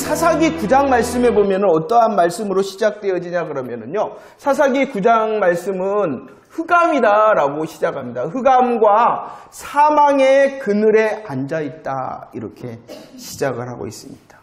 사사기 9장 말씀에 보면 어떠한 말씀으로 시작되어지냐 그러면은요, 사사기 9장 말씀은 흑암이다라고 시작합니다. 흑암과 사망의 그늘에 앉아있다, 이렇게 시작을 하고 있습니다.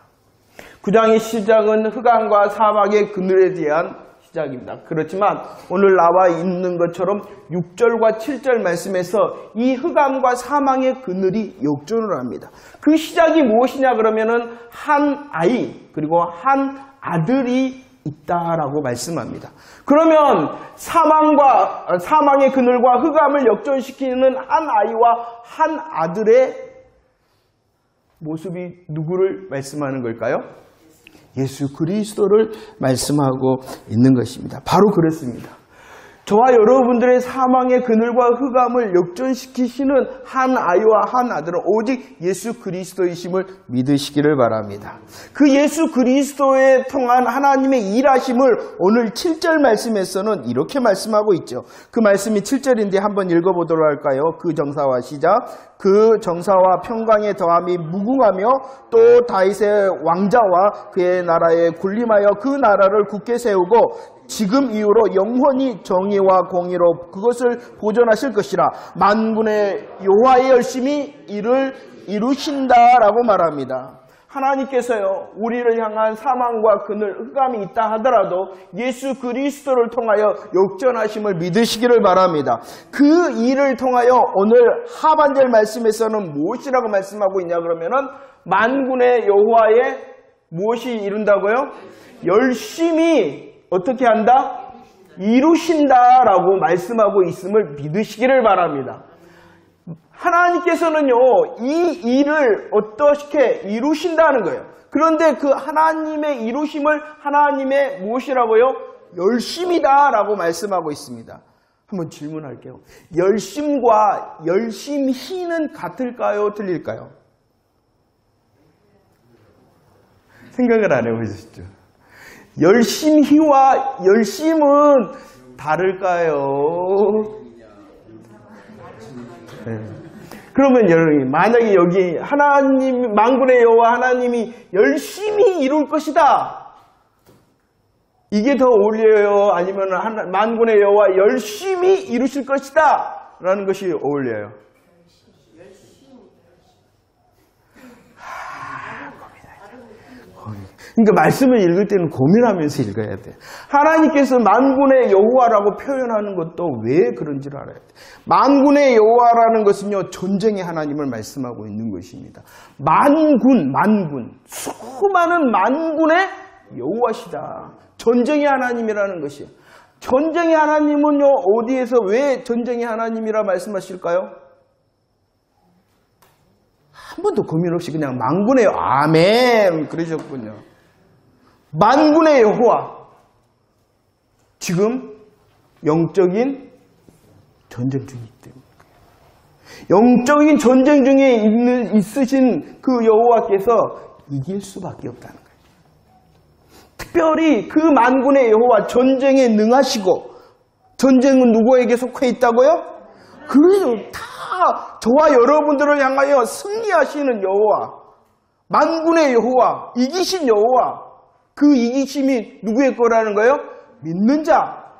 9장의 시작은 흑암과 사망의 그늘에 대한 시작입니다. 그렇지만 오늘 나와 있는 것처럼 6절과 7절 말씀에서 이 흑암과 사망의 그늘이 역전을 합니다. 그 시작이 무엇이냐 그러면은 한 아이 그리고 한 아들이 있다라고 말씀합니다. 그러면 사망의 그늘과 흑암을 역전시키는 한 아이와 한 아들의 모습이 누구를 말씀하는 걸까요? 예수 그리스도를 말씀하고 있는 것입니다. 바로 그렇습니다. 저와 여러분들의 사망의 그늘과 흑암을 역전시키시는 한 아이와 한 아들은 오직 예수 그리스도이심을 믿으시기를 바랍니다. 그 예수 그리스도에 통한 하나님의 일하심을 오늘 7절 말씀에서는 이렇게 말씀하고 있죠. 그 말씀이 7절인데 한번 읽어보도록 할까요? 그 정사와 시작. 그 정사와 평강의 더함이 무궁하며 또 다윗의 왕자와 그의 나라에 군림하여 그 나라를 굳게 세우고 지금 이후로 영원히 정의와 공의로 그것을 보존하실 것이라. 만군의 여호와의 열심히 이를 이루신다라고 말합니다. 하나님께서요, 우리를 향한 사망과 그늘, 흑암이 있다 하더라도 예수 그리스도를 통하여 역전하심을 믿으시기를 바랍니다. 그 일을 통하여 오늘 하반절 말씀에서는 무엇이라고 말씀하고 있냐 그러면은 만군의 여호와의 무엇이 이룬다고요? 열심히 어떻게 한다? 이루신다라고 말씀하고 있음을 믿으시기를 바랍니다. 하나님께서는요, 이 일을 어떻게 이루신다는 거예요. 그런데 그 하나님의 이루심을 하나님의 무엇이라고요? 열심이다라고 말씀하고 있습니다. 한번 질문할게요. 열심과 열심히는 같을까요? 틀릴까요? 생각을 안 해보셨죠? 열심히와 열심은 다를까요? 네. 그러면 여러분, 만약에 여기 하나님, 만군의 여호와 하나님이 열심히 이룰 것이다, 이게 더 어울려요? 아니면 만군의 여호와 열심히 이루실 것이다 라는 것이 어울려요? 그러니까 말씀을 읽을 때는 고민하면서 읽어야 돼. 하나님께서 만군의 여호와라고 표현하는 것도 왜 그런지를 알아야 돼. 만군의 여호와라는 것은요, 전쟁의 하나님을 말씀하고 있는 것입니다. 만군, 수많은 만군의 여호와시다. 전쟁의 하나님이라는 것이에요. 전쟁의 하나님은요, 어디에서 왜 전쟁의 하나님이라 말씀하실까요? 한 번도 고민 없이 그냥 만군의 아멘 그러셨군요. 만군의 여호와, 지금 영적인 전쟁 중이기 때문에, 영적인 전쟁 중에 있으신 그 여호와께서 이길 수밖에 없다는 거예요. 특별히 그 만군의 여호와, 전쟁에 능하시고, 전쟁은 누구에게 속해 있다고요? 그래서 다 저와 여러분들을 향하여 승리하시는 여호와, 만군의 여호와, 이기신 여호와, 그 이기심이 누구의 거라는 거예요? 믿는 자.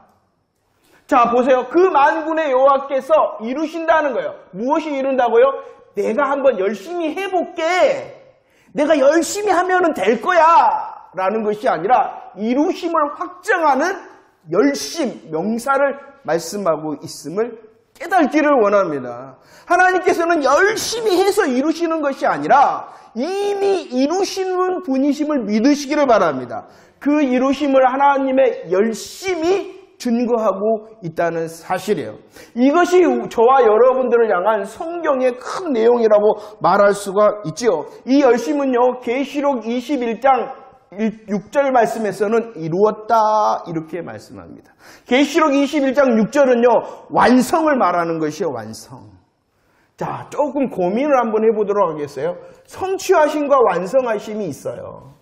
자, 보세요. 그 만군의 여호와께서 이루신다는 거예요. 무엇이 이룬다고요? 내가 한번 열심히 해볼게. 내가 열심히 하면은 될 거야. 라는 것이 아니라 이루심을 확정하는 열심, 명사를 말씀하고 있음을 깨닫기를 원합니다. 하나님께서는 열심히 해서 이루시는 것이 아니라 이미 이루시는 분이심을 믿으시기를 바랍니다. 그 이루심을 하나님의 열심히 증거하고 있다는 사실이에요. 이것이 저와 여러분들을 향한 성경의 큰 내용이라고 말할 수가 있지요. 이 열심은요, 계시록 21장 6절 말씀에서는 이루었다 이렇게 말씀합니다. 계시록 21장 6절은요, 완성을 말하는 것이요, 완성. 자, 조금 고민을 한번 해보도록 하겠어요. 성취하심과 완성하심이 있어요.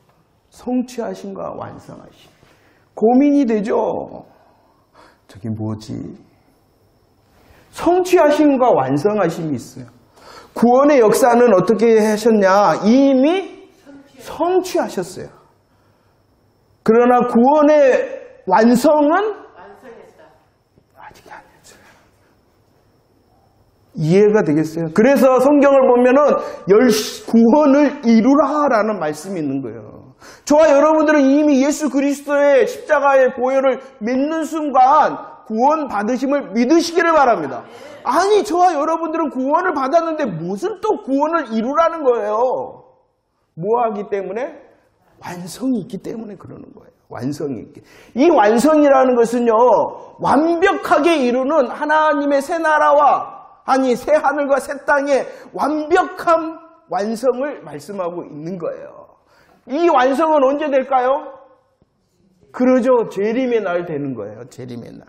성취하심과 완성하심. 고민이 되죠. 저게 뭐지? 성취하심과 완성하심이 있어요. 구원의 역사는 어떻게 하셨냐? 이미 성취하셨어요. 그러나 구원의 완성은 아직 안 했어요. 이해가 되겠어요? 그래서 성경을 보면은 구원을 이루라라는 말씀이 있는 거예요. 저와 여러분들은 이미 예수 그리스도의 십자가의 보혈을 믿는 순간 구원 받으심을 믿으시기를 바랍니다. 아니, 저와 여러분들은 구원을 받았는데 무슨 또 구원을 이루라는 거예요? 뭐 하기 때문에? 완성이 있기 때문에 그러는 거예요. 완성이 있기. 이 완성이라는 것은요, 완벽하게 이루는 하나님의 새 나라와 새 하늘과 새 땅의 완벽한 완성을 말씀하고 있는 거예요. 이 완성은 언제 될까요? 그러죠. 재림의 날 되는 거예요. 재림의 날.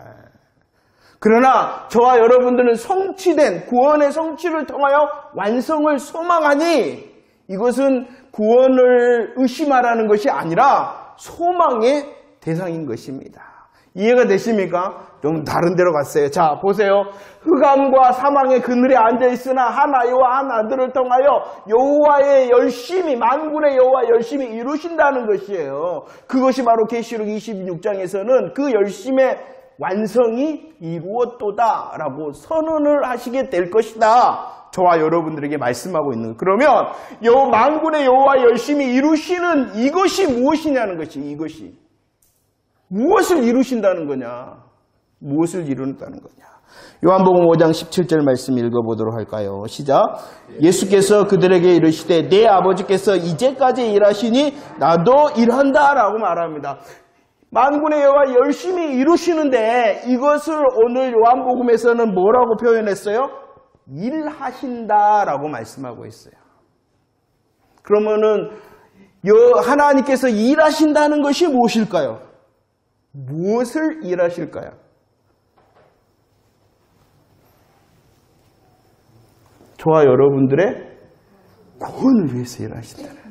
그러나 저와 여러분들은 성취된 구원의 성취를 통하여 완성을 소망하니 이것은 구원을 의심하라는 것이 아니라 소망의 대상인 것입니다. 이해가 되십니까? 좀 다른 데로 갔어요. 자, 보세요. 흑암과 사망의 그늘에 앉아있으나 한 아이와 한 아들을 통하여 여호와의 열심히, 만군의 여호와 열심히 이루신다는 것이에요. 그것이 바로 계시록 26장에서는 그 열심의 완성이 이루었도다 라고 선언을 하시게 될 것이다. 저와 여러분들에게 말씀하고 있는 거예요. 그러면 만군의 여호와 열심히 이루시는 이것이 무엇이냐는 것이, 이것이 무엇을 이루신다는 거냐, 무엇을 이룬다는 거냐. 요한복음 5장 17절 말씀 읽어보도록 할까요? 시작. 예수께서 그들에게 이르시되 내 아버지께서 이제까지 일하시니 나도 일한다 라고 말합니다. 만군의 여호와 열심히 이루시는데 이것을 오늘 요한복음에서는 뭐라고 표현했어요? 일하신다라고 말씀하고 있어요. 그러면은 하나님께서 일하신다는 것이 무엇일까요? 무엇을 일하실까요? 저와 여러분들의 구원을 위해서 일하신다는.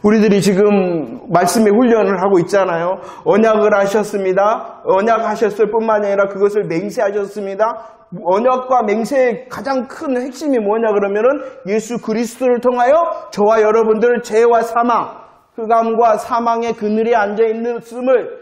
우리들이 지금 말씀의 훈련을 하고 있잖아요. 언약을 하셨습니다. 언약하셨을 뿐만 아니라 그것을 맹세하셨습니다. 언약과 맹세의 가장 큰 핵심이 뭐냐 그러면은 예수 그리스도를 통하여 저와 여러분들을 죄와 사망, 흑암과 사망의 그늘에 앉아있음을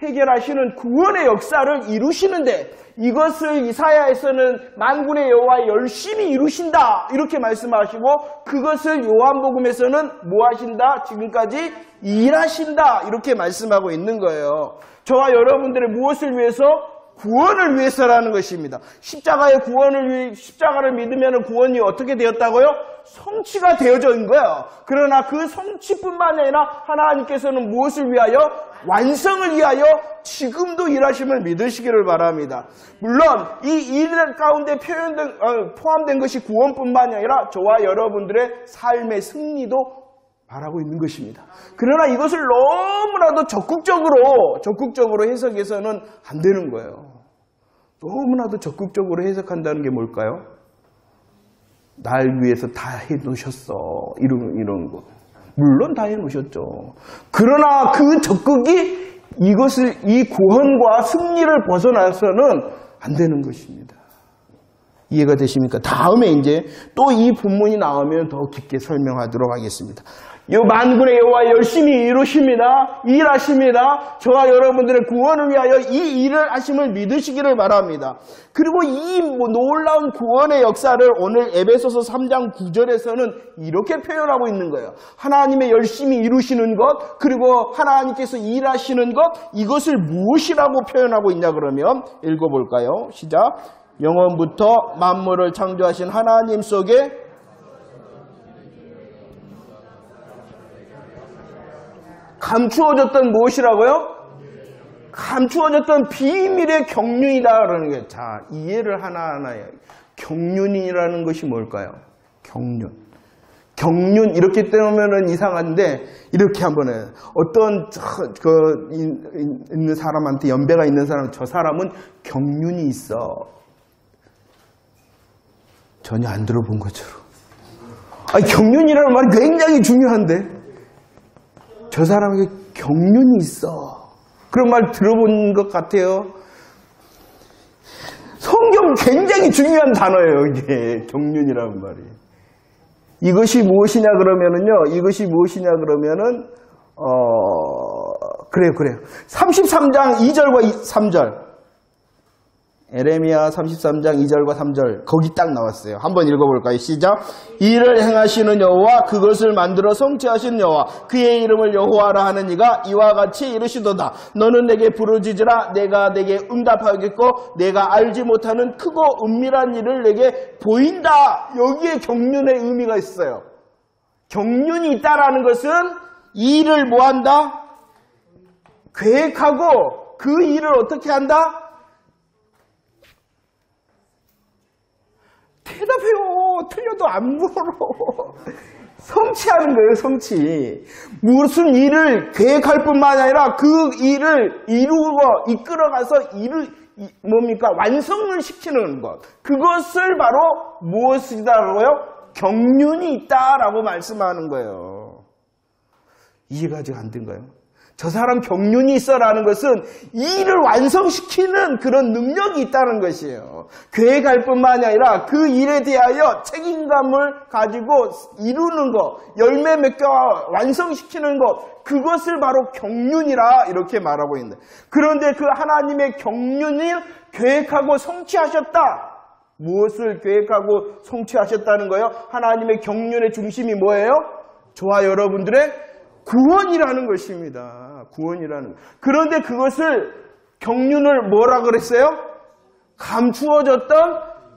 해결하시는 구원의 역사를 이루시는데 이것을 이사야에서는 만군의 여호와 열심히 이루신다 이렇게 말씀하시고 그것을 요한복음에서는 뭐 하신다? 지금까지 일하신다 이렇게 말씀하고 있는 거예요. 저와 여러분들의 무엇을 위해서? 구원을 위해서라는 것입니다. 십자가를 믿으면 구원이 어떻게 되었다고요? 성취가 되어져 있는 거예요. 그러나 그 성취뿐만 아니라 하나님께서는 무엇을 위하여? 완성을 위하여 지금도 일하심을 믿으시기를 바랍니다. 물론 이 일 가운데 포함된 것이 구원뿐만 아니라 저와 여러분들의 삶의 승리도 바라고 있는 것입니다. 그러나 이것을 너무나도 적극적으로 해석해서는 안 되는 거예요. 너무나도 적극적으로 해석한다는 게 뭘까요? 날 위해서 다 해놓으셨어. 이런 거. 물론 다 해놓으셨죠. 그러나 그 적극이 이 구원과 승리를 벗어나서는 안 되는 것입니다. 이해가 되십니까? 다음에 이제 또 이 본문이 나오면 더 깊게 설명하도록 하겠습니다. 이 만군의 여호와 열심히 이루십니다. 일하십니다. 저와 여러분들의 구원을 위하여 이 일을 하심을 믿으시기를 바랍니다. 그리고 이 놀라운 구원의 역사를 오늘 에베소서 3장 9절에서는 이렇게 표현하고 있는 거예요. 하나님의 열심히 이루시는 것, 그리고 하나님께서 일하시는 것, 이것을 무엇이라고 표현하고 있냐 그러면 읽어볼까요? 시작. 영원부터 만물을 창조하신 하나님 속에 감추어졌던 무엇이라고요? 감추어졌던 비밀의 경륜이다 그러는 거예요. 자, 이해를 하나하나 해요. 경륜이라는 것이 뭘까요? 경륜 이렇게 때우면은 이상한데 이렇게 한번 해요. 어떤 있는 사람한테 연배가 있는 사람, 저 사람은 경륜이 있어. 전혀 안 들어본 것처럼. 경륜이라는 말이 굉장히 중요한데. 저 사람에게 경륜이 있어. 그런 말 들어본 것 같아요. 성경 굉장히 중요한 단어예요, 이게. 경륜이라는 말이. 이것이 무엇이냐 그러면은요, 이것이 무엇이냐 그러면은, 그래요. 33장 2절과 3절. 에레미야 33장 2절과 3절. 거기 딱 나왔어요. 한번 읽어볼까요? 시작. 이를 행하시는 여호와, 그것을 만들어 성취하신 여호와, 그의 이름을 여호와라 하는 이가 이와 같이 이르시도다. 너는 내게 부르짖으라. 내가 내게 응답하겠고 내가 알지 못하는 크고 은밀한 일을 내게 보인다. 여기에 경륜의 의미가 있어요. 경륜이 있다라는 것은 이 일을 뭐한다? 계획하고 그 일을 어떻게 한다? 대답해요. 틀려도 안 물어. 성취하는 거예요, 성취. 무슨 일을 계획할 뿐만 아니라 그 일을 이루어 이끌어가서 완성을 시키는 것. 그것을 바로 무엇이다라고요? 경륜이 있다라고 말씀하는 거예요. 이해가 아직 안 된 거예요? 저 사람 경륜이 있어라는 것은 이 일을 완성시키는 그런 능력이 있다는 것이에요. 계획할 뿐만 아니라 그 일에 대하여 책임감을 가지고 이루는 것, 열매 맺고 완성시키는 것, 그것을 바로 경륜이라 이렇게 말하고 있는데, 그런데 그 하나님의 경륜을 계획하고 성취하셨다. 무엇을 계획하고 성취하셨다는 거예요? 하나님의 경륜의 중심이 뭐예요? 저와 여러분들의 구원이라는 것입니다. 구원이라는. 그런데 그것을 경륜을 뭐라 그랬어요? 감추어졌던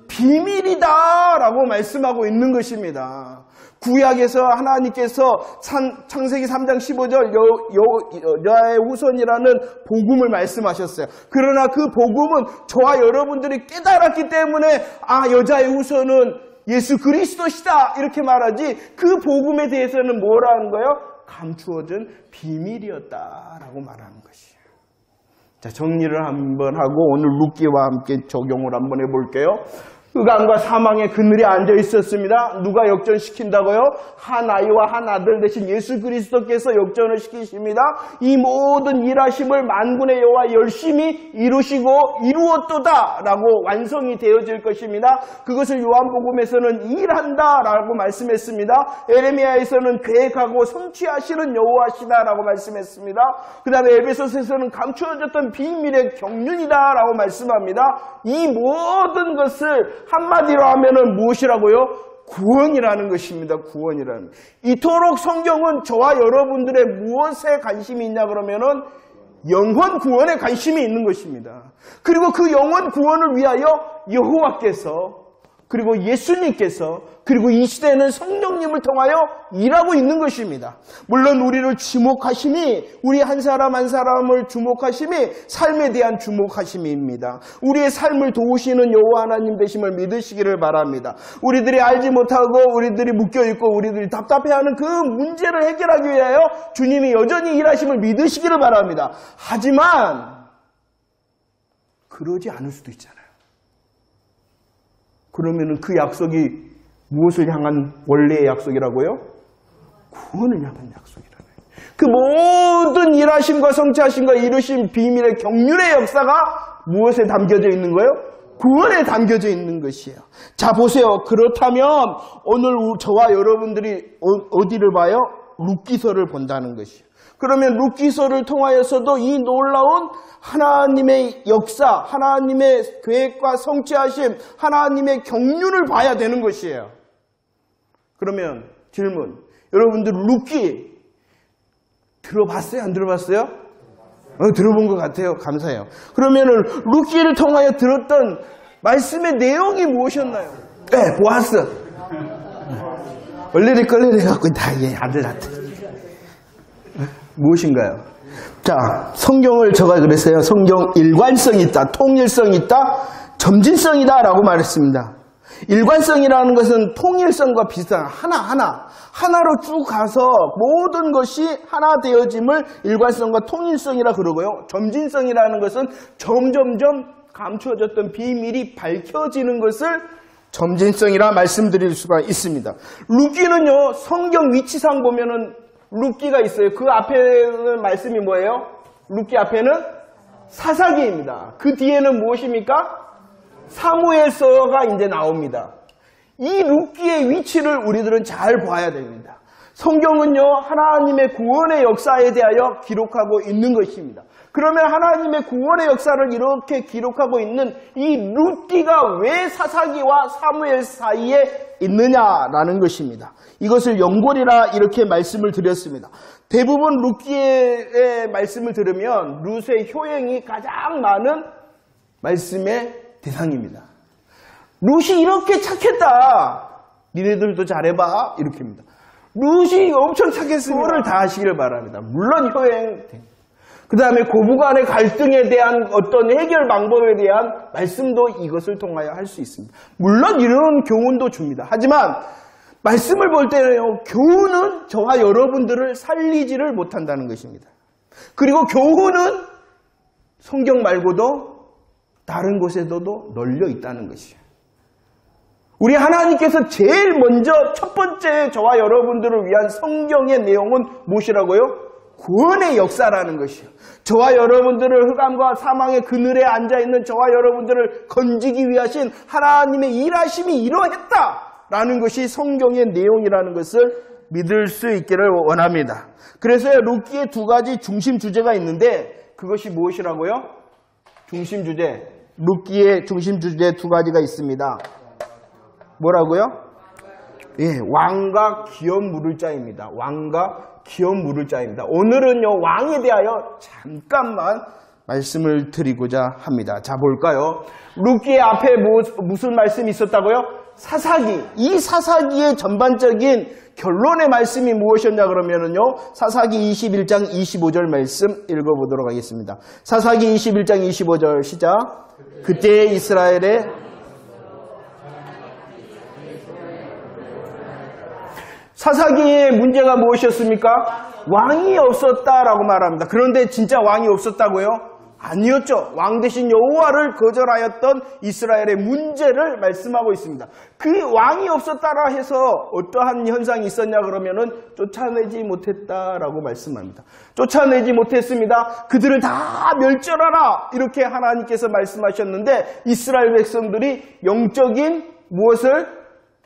비밀이다라고 말씀하고 있는 것입니다. 구약에서 하나님께서 창세기 3장 15절 여자의 후손이라는 복음을 말씀하셨어요. 그러나 그 복음은 저와 여러분들이 깨달았기 때문에 여자의 후손은 예수 그리스도시다 이렇게 말하지, 그 복음에 대해서는 뭐라는 거예요? 감추어진 비밀이었다라고 말하는 것이에요. 자, 정리를 한번 하고 오늘 룻기와 함께 적용을 한번 해볼게요. 흑암과 사망의 그늘에 앉아 있었습니다. 누가 역전시킨다고요? 한 아이와 한 아들 대신 예수 그리스도께서 역전을 시키십니다. 이 모든 일하심을 만군의 여호와 열심히 이루시고 이루었도다 라고 완성이 되어질 것입니다. 그것을 요한복음에서는 일한다 라고 말씀했습니다. 에레미야에서는 계획하고 성취하시는 여호와시다 라고 말씀했습니다. 그 다음에 에베소서에서는 감추어졌던 비밀의 경륜이다 라고 말씀합니다. 이 모든 것을 한마디로 하면은 무엇이라고요? 구원이라는 것입니다. 구원이라는. 이토록 성경은 저와 여러분들의 무엇에 관심이 있냐 그러면은 영혼 구원에 관심이 있는 것입니다. 그리고 그 영혼 구원을 위하여 여호와께서, 그리고 예수님께서, 그리고 이 시대에는 성령님을 통하여 일하고 있는 것입니다. 물론 우리를 주목하심이, 우리 한 사람 한 사람을 주목하심이 삶에 대한 주목하심입니다. 우리의 삶을 도우시는 여호와 하나님 되심을 믿으시기를 바랍니다. 우리들이 알지 못하고 우리들이 묶여있고 우리들이 답답해하는 그 문제를 해결하기 위하여 주님이 여전히 일하심을 믿으시기를 바랍니다. 하지만 그러지 않을 수도 있잖아요. 그러면은 그 약속이 무엇을 향한 원래의 약속이라고요? 구원을 향한 약속이라고요. 그 모든 일하심과 성취하심과 이루심 비밀의 경륜의 역사가 무엇에 담겨져 있는 거예요? 구원에 담겨져 있는 것이에요. 자, 보세요. 그렇다면 오늘 저와 여러분들이 어디를 봐요? 룻기서를 본다는 것이에요. 그러면 룻기서를 통하여서도 이 놀라운 하나님의 역사, 하나님의 계획과 성취하심, 하나님의 경륜을 봐야 되는 것이에요. 그러면 질문, 여러분들 룻기 들어봤어요? 안 들어봤어요? 들어본 것 같아요. 감사해요. 그러면은 룻기를 통하여 들었던 말씀의 내용이 무엇이었나요? 네, 보아스. 얼레리 걸레리 해갖고 다 아들한테. 무엇인가요? 자, 성경을 제가 그랬어요. 성경 일관성이 있다, 통일성이 있다, 점진성이다 라고 말했습니다. 일관성이라는 것은 통일성과 비슷한 하나로 쭉 가서 모든 것이 하나 되어짐을 일관성과 통일성이라 그러고요. 점진성이라는 것은 점점점 감추어졌던 비밀이 밝혀지는 것을 점진성이라 말씀드릴 수가 있습니다. 룻기는요, 성경 위치상 보면은 룻기가 있어요. 그 앞에는 말씀이 뭐예요? 룻기 앞에는 사사기입니다. 그 뒤에는 무엇입니까? 사무엘서가 이제 나옵니다. 이 룻기의 위치를 우리들은 잘 봐야 됩니다. 성경은요, 하나님의 구원의 역사에 대하여 기록하고 있는 것입니다. 그러면 하나님의 구원의 역사를 이렇게 기록하고 있는 이 룻기가 왜 사사기와 사무엘 사이에 있느냐라는 것입니다. 이것을 연골이라 이렇게 말씀을 드렸습니다. 대부분 룻기의 말씀을 들으면 룻의 효행이 가장 많은 말씀의 대상입니다. 룻이 이렇게 착했다. 니네들도 잘해봐. 이렇게입니다. 룻이 엄청 착했으니 그거를 다 하시길 바랍니다. 물론 효행, 그 다음에 고부간의 갈등에 대한 어떤 해결 방법에 대한 말씀도 이것을 통하여 할 수 있습니다. 물론 이런 교훈도 줍니다. 하지만 말씀을 볼 때는요, 교훈은 저와 여러분들을 살리지를 못한다는 것입니다. 그리고 교훈은 성경 말고도 다른 곳에도 널려 있다는 것이에요. 우리 하나님께서 제일 먼저 첫 번째 저와 여러분들을 위한 성경의 내용은 무엇이라고요? 구원의 역사라는 것이에요. 저와 여러분들을 흑암과 사망의 그늘에 앉아있는 저와 여러분들을 건지기 위하신 하나님의 일하심이 이러했다라는 것이 성경의 내용이라는 것을 믿을 수 있기를 원합니다. 그래서 룻기의 두 가지 중심 주제가 있는데 그것이 무엇이라고요? 중심 주제, 룻기의 중심 주제 두 가지가 있습니다. 뭐라고요? 예, 왕과 기업 물을 자입니다. 왕과 기업 물을 자입니다. 오늘은요, 왕에 대하여 잠깐만 말씀을 드리고자 합니다. 자, 볼까요? 룻기의 앞에 무슨 말씀이 있었다고요? 사사기. 이 사사기의 전반적인 결론의 말씀이 무엇이었냐 그러면은요, 사사기 21장 25절 말씀 읽어보도록 하겠습니다. 사사기 21장 25절 시작. 그때 이스라엘의 사사기의 문제가 무엇이었습니까? 왕이 없었다라고 말합니다. 그런데 진짜 왕이 없었다고요? 아니었죠. 왕 대신 여호와를 거절하였던 이스라엘의 문제를 말씀하고 있습니다. 그 왕이 없었다라 해서 어떠한 현상이 있었냐 그러면은 쫓아내지 못했다라고 말씀합니다. 쫓아내지 못했습니다. 그들을 다 멸절하라 이렇게 하나님께서 말씀하셨는데 이스라엘 백성들이 영적인 무엇을?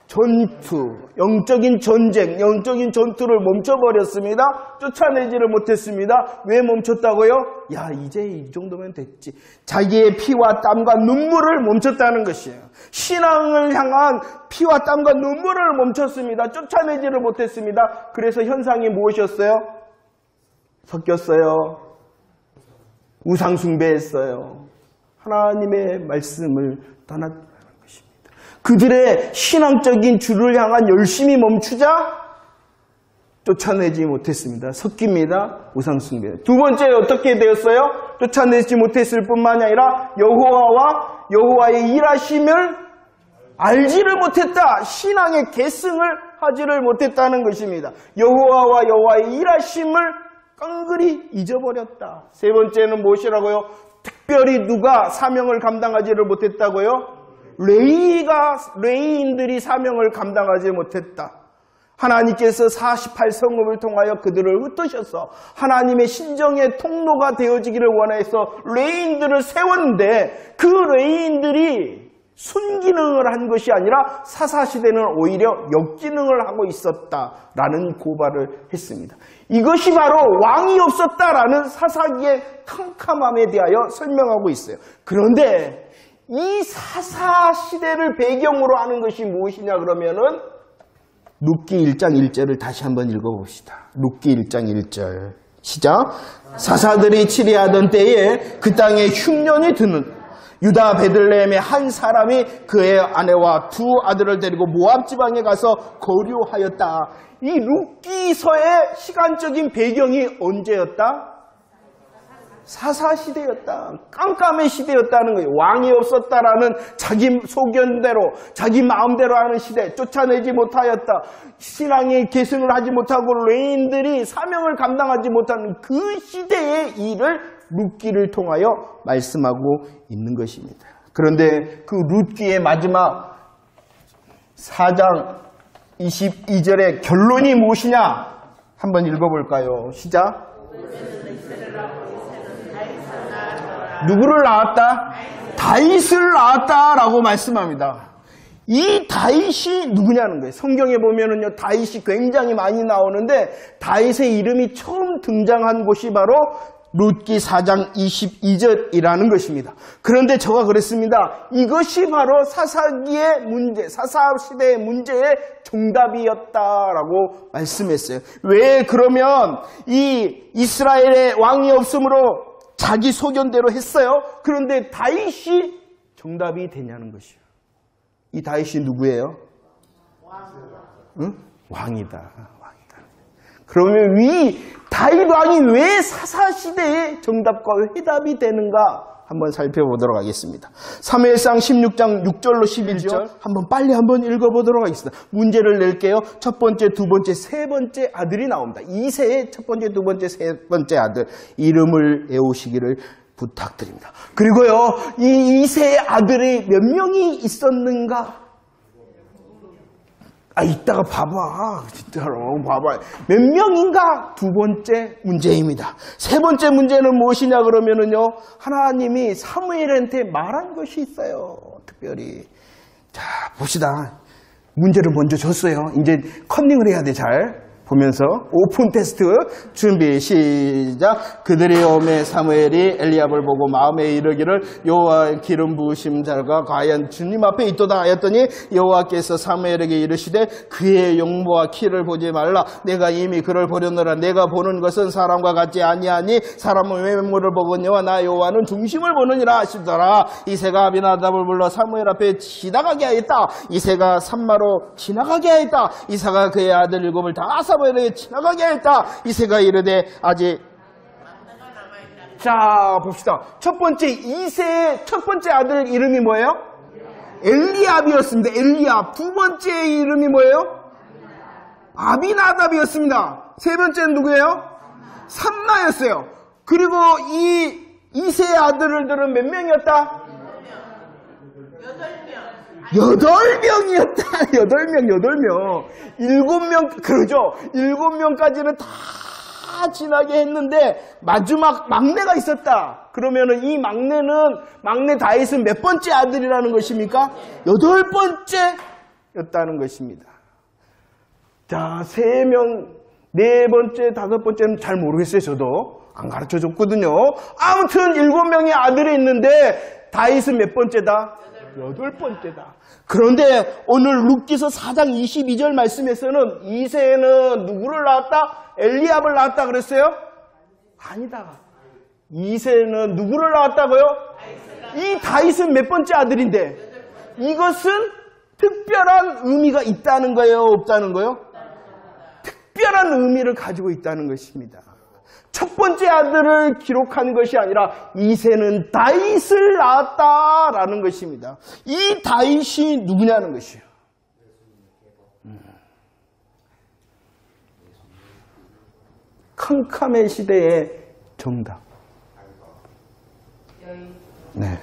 전투, 영적인 전쟁, 영적인 전투를 멈춰버렸습니다. 쫓아내지를 못했습니다. 왜 멈췄다고요? 야, 이제 이 정도면 됐지. 자기의 피와 땀과 눈물을 멈췄다는 것이에요. 신앙을 향한 피와 땀과 눈물을 멈췄습니다. 쫓아내지를 못했습니다. 그래서 현상이 무엇이었어요? 섞였어요. 우상숭배했어요. 하나님의 말씀을 떠났다. 그들의 신앙적인 주를 향한 열심이 멈추자 쫓아내지 못했습니다. 섞입니다. 우상숭배. 두 번째 어떻게 되었어요? 쫓아내지 못했을 뿐만 아니라 여호와와 여호와의 일하심을 알지를 못했다. 신앙의 계승을 하지를 못했다는 것입니다. 여호와와 여호와의 일하심을 깡그리 잊어버렸다. 세 번째는 무엇이라고요? 특별히 누가 사명을 감당하지를 못했다고요? 레위인들이 사명을 감당하지 못했다. 하나님께서 48성읍을 통하여 그들을 흩으셔서 하나님의 신정의 통로가 되어지기를 원해서 레위인들을 세웠는데 그 레위인들이 순기능을 한 것이 아니라 사사시대는 오히려 역기능을 하고 있었다라는 고발을 했습니다. 이것이 바로 왕이 없었다라는 사사기의 캄캄함에 대하여 설명하고 있어요. 그런데 이 사사시대를 배경으로 하는 것이 무엇이냐 그러면은 룻기 1장 1절을 다시 한번 읽어봅시다. 룻기 1장 1절 시작. 사사들이 치리하던 때에 그 땅에 흉년이 드는 유다 베들레헴의 한 사람이 그의 아내와 두 아들을 데리고 모압 지방에 가서 거류하였다. 이 룻기서의 시간적인 배경이 언제였다? 사사시대였다. 깜깜의 시대였다는 거예요. 왕이 없었다라는 자기 소견대로 자기 마음대로 하는 시대, 쫓아내지 못하였다. 신앙의 계승을 하지 못하고 레위인들이 사명을 감당하지 못하는 그 시대의 일을 룻기를 통하여 말씀하고 있는 것입니다. 그런데 그 룻기의 마지막 4장 22절의 결론이 무엇이냐? 한번 읽어볼까요? 시작. 누구를 낳았다? 다윗을 낳았다라고 말씀합니다. 이 다윗이 누구냐는 거예요. 성경에 보면은요, 다윗이 굉장히 많이 나오는데 다윗의 이름이 처음 등장한 곳이 바로 룻기 4장 22절이라는 것입니다. 그런데 저가 그랬습니다. 이것이 바로 사사기의 문제, 사사시대의 문제의 정답이었다라고 말씀했어요. 왜 그러면 이 이스라엘의 왕이 없으므로 자기 소견대로 했어요. 그런데 다윗이 정답이 되냐는 것이요. 이 다윗이 누구예요? 응? 왕이다. 그러면 이 다윗 왕이 왜 사사시대의 정답과 해답이 되는가 한번 살펴보도록 하겠습니다. 사무엘상 16장 6절로 11절 한번 읽어보도록 하겠습니다. 문제를 낼게요. 첫 번째, 두 번째, 세 번째 아들이 나옵니다. 이세의 첫 번째, 두 번째, 세 번째 아들 이름을 외우시기를 부탁드립니다. 그리고요, 이 이세의 아들이 몇 명이 있었는가? 이따가 봐봐. 진짜로 봐봐. 몇 명인가? 두 번째 문제입니다. 세 번째 문제는 무엇이냐 그러면은요, 하나님이 사무엘한테 말한 것이 있어요. 특별히. 자, 봅시다. 문제를 먼저 줬어요. 이제 컨닝을 해야 돼, 잘. 보면서 오픈 테스트 준비 시작. 그들이 오매 사무엘이 엘리압을 보고 마음에 이르기를 여호와 기름 부으심 자가 과연 주님 앞에 있도다 하였더니 여호와께서 사무엘에게 이르시되 그의 용모와 키를 보지 말라. 내가 이미 그를 보려느라. 내가 보는 것은 사람과 같지 아니하니 사람은 외모를 보거니와 나 여호와는 중심을 보느니라 하시더라. 이새가 아비나답을 불러 사무엘 앞에 지나가게 하였다. 이새가 산마로 지나가게 하였다. 이사가 그의 아들 일곱을 다 사무엘에게 지나가게 했다. 이새가 이르되 아직. 자, 봅시다. 첫 번째 이새의 첫 번째 아들 이름이 뭐예요? 엘리압이었습니다. 엘리압. 두 번째 이름이 뭐예요? 아비나답이었습니다. 세 번째는 누구예요? 삼마였어요. 그리고 이 이새의 아들들은 몇 명이었다? 8명이었다. 8명. 7명, 그러죠. 7명까지는 다 지나게 했는데, 마지막 막내가 있었다. 그러면은 이 막내 다윗은 몇 번째 아들이라는 것입니까? 8번째였다는 것입니다. 자, 3명, 4번째, 5번째는 잘 모르겠어요, 저도. 안 가르쳐 줬거든요. 아무튼 7명의 아들이 있는데, 다윗은 몇 번째다? 8번째다. 그런데 오늘 룻기서 4장 22절 말씀에서는 이새는 누구를 낳았다? 엘리압을 낳았다 그랬어요? 아니다. 이새는 누구를 낳았다고요? 이 다윗은 몇 번째 아들인데 이것은 특별한 의미가 있다는 거예요? 없다는 거예요? 특별한 의미를 가지고 있다는 것입니다. 첫 번째 아들을 기록한 것이 아니라 이새는 다윗을 낳았다라는 것입니다. 이 다윗이 누구냐는 것이에요. 캄캄의 시대의 정답. 네.